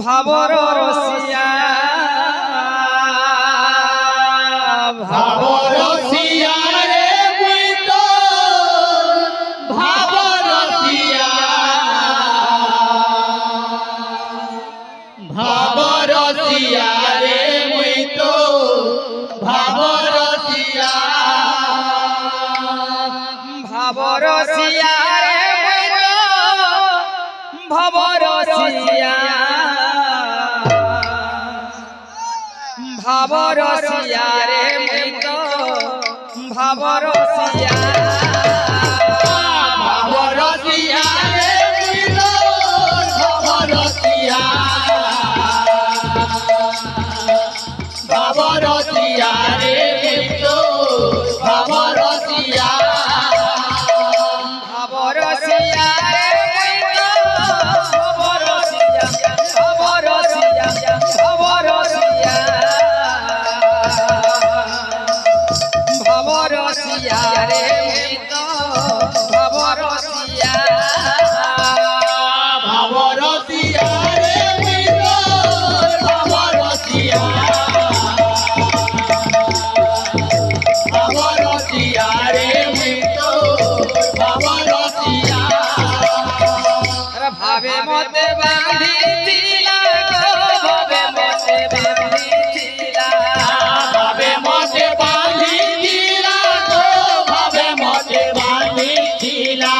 ভাবর রসিয়া ভাবর রসিয়া রে মুই তো ভাবর রসিয়া ভাবর রসিয়া রে মুই তো ভাবর রসিয়া ভাবর রসিয়া রে মুই তো ভাবর রসিয়া ভাবর রসিয়া রে মুই তো ভাবর রসিয়া ভাবর রসিয়া রে মুই তো ভাবর রসিয়া ভাবর রসিয়া রে মুই তো ভাবর রসিয়া ভাবর রসিয়া রে মুই তো ভাবর রসিয়া ভাবর রসিয়া ভাবর রসিয়া ভাবর রসিয়া রে মুই তো ভাবর রসিয়া ভাবর রসিয়া রে মুই তো ভাবর রসিয়া ভাবর রসিয়া রে মুই তো ভাবর রসিয়া ভাবে মতে বাঁধিছিলা গো ভাবে মতে বাঁধিছিলা ভাবে মতে বাঁধিছিলা গো ভাবে মতে বাঁধিছিলা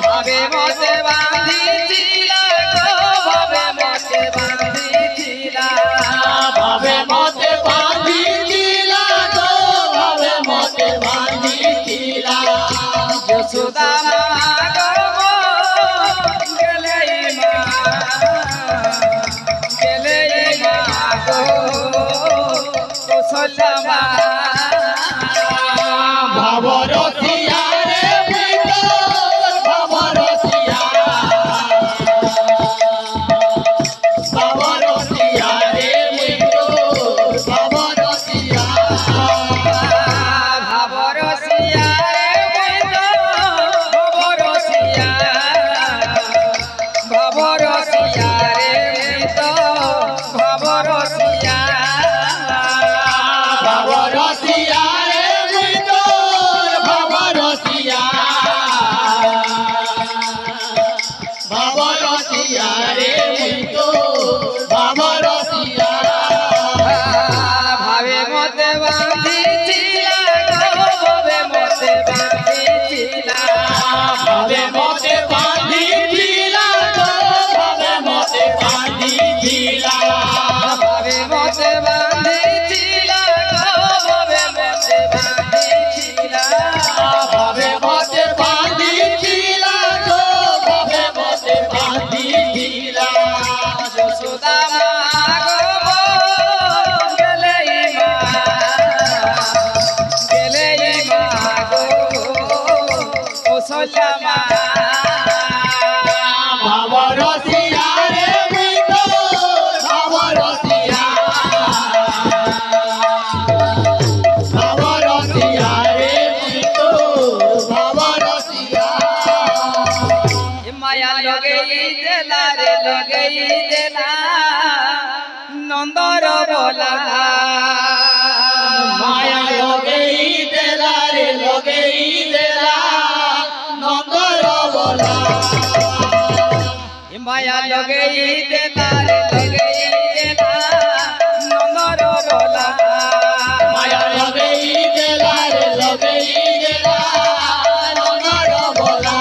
ভাবে মতে বাঁধিছিলা গো ভাবে মতে বাঁধিছিলা ভাবে মতে বাঁধিছিলা গো ভাবে মতে বাঁধিছিলা যশোদা মা গো ভাবর রসিয়া রে মুই তো ভাবর রসিয়া ভাবর রসিয়া রে মুই তো ভাবর রসিয়া ভাবর রসিয়া রে মুই তো ভাবর রসিয়া ভাবর রসিয়া রে মুই তো ভাবর রসিয়া ভাবর রসিয়া রে মুই তো ভাবর রসিয়া ভাবর রসিয়া রে মুই তো ভাবর রসিয়া ভাবে মতে বাঁধিছিলা গো ভাবে মতে বাঁধিছিলা ভাবে মতে বাঁধিছিলা গো ভাবে মতে বাঁধিছিলা ভাবে মতে বাঁধিছিলা গো ভাবে মতে বাঁধিছিলা ভাবে মতে বাঁধিছিলা গো ভাবে মতে বাঁধিছিলা যশোদা মা গো গেলেই মা গো কৌশল্যা মা ভাবর রসিয়া রে মুই তো ভাবর রসিয়া ভাবর রসিয়া রে মুই তো ভাবর রসিয়া মায়া লগেই দেলা রে লগেই দেলা নন্দর বলা মায়া লগেই দেলা রে লগেই দেলা নন্দর বলা মায়া লগেই দেলা রে লগেই দেলা নন্দর বলা মায়া লগেই দেলা রে লগেই দেলা নন্দর বলা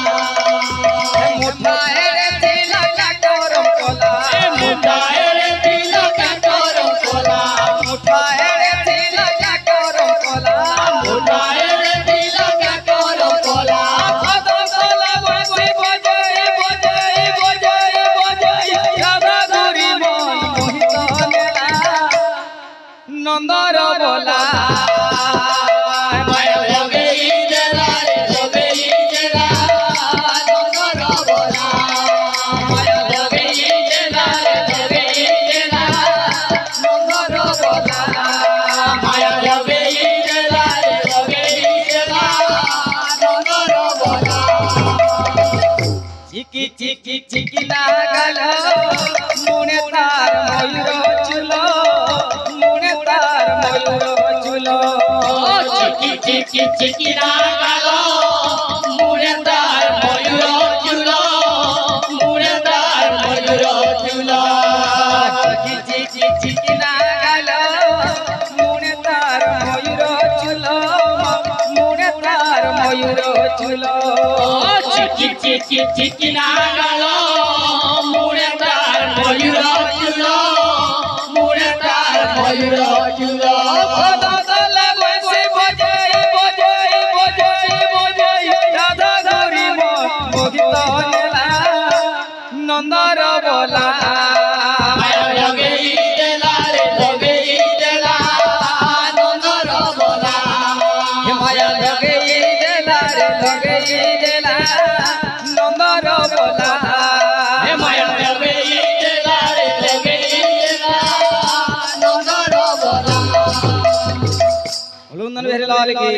মুঠায় রে তিলকা করম কলা মুঠায় রে তিলকা করম কলা মুঠায় রে তিলকা করম কলা মুঠায় রে তিলকা করম কলা কদম কলা বসে বজায় বজায় বজায় বজায় রাধা ধরি মন মোহিত নেলা নন্দর বলা মায়া লগেই দেলা রে লগেই দেলা নন্দর বলা মায়া লগেই দেলা রে লগেই দেলা নন্দর বলা মায়া লগেই দেলা রে লগেই দেলা নন্দর বলা চিকি চিকি চিকি লাগলো মনে तार मयूर चुलो मुड़े तार मयूर चुलो चिकी चिकी चिकी ना गालो मुड़े तार मयूर चुलो मुड़े तार मयूर चुलो चिकी चिकी चिकी ना गालो मुड़े तार मयूर चुलो मुड़े तार मयूर चुलो चिकी चिकी चिकी ना गालो मुड़े तार मयूर चुलो मुड़े तार मयूर चुलो दले बंसी बजाई बजाई बजाई बजाई राधा गौरी मोहित नेला नंदर बोला लगेई देला रे लगेई देला नंदर बोला माया लगेई देला रे लगेई देला नंदर बोला हे माया लगेई देला रे लगेई देला नंदर बोला लुंदन बिहारी लाल की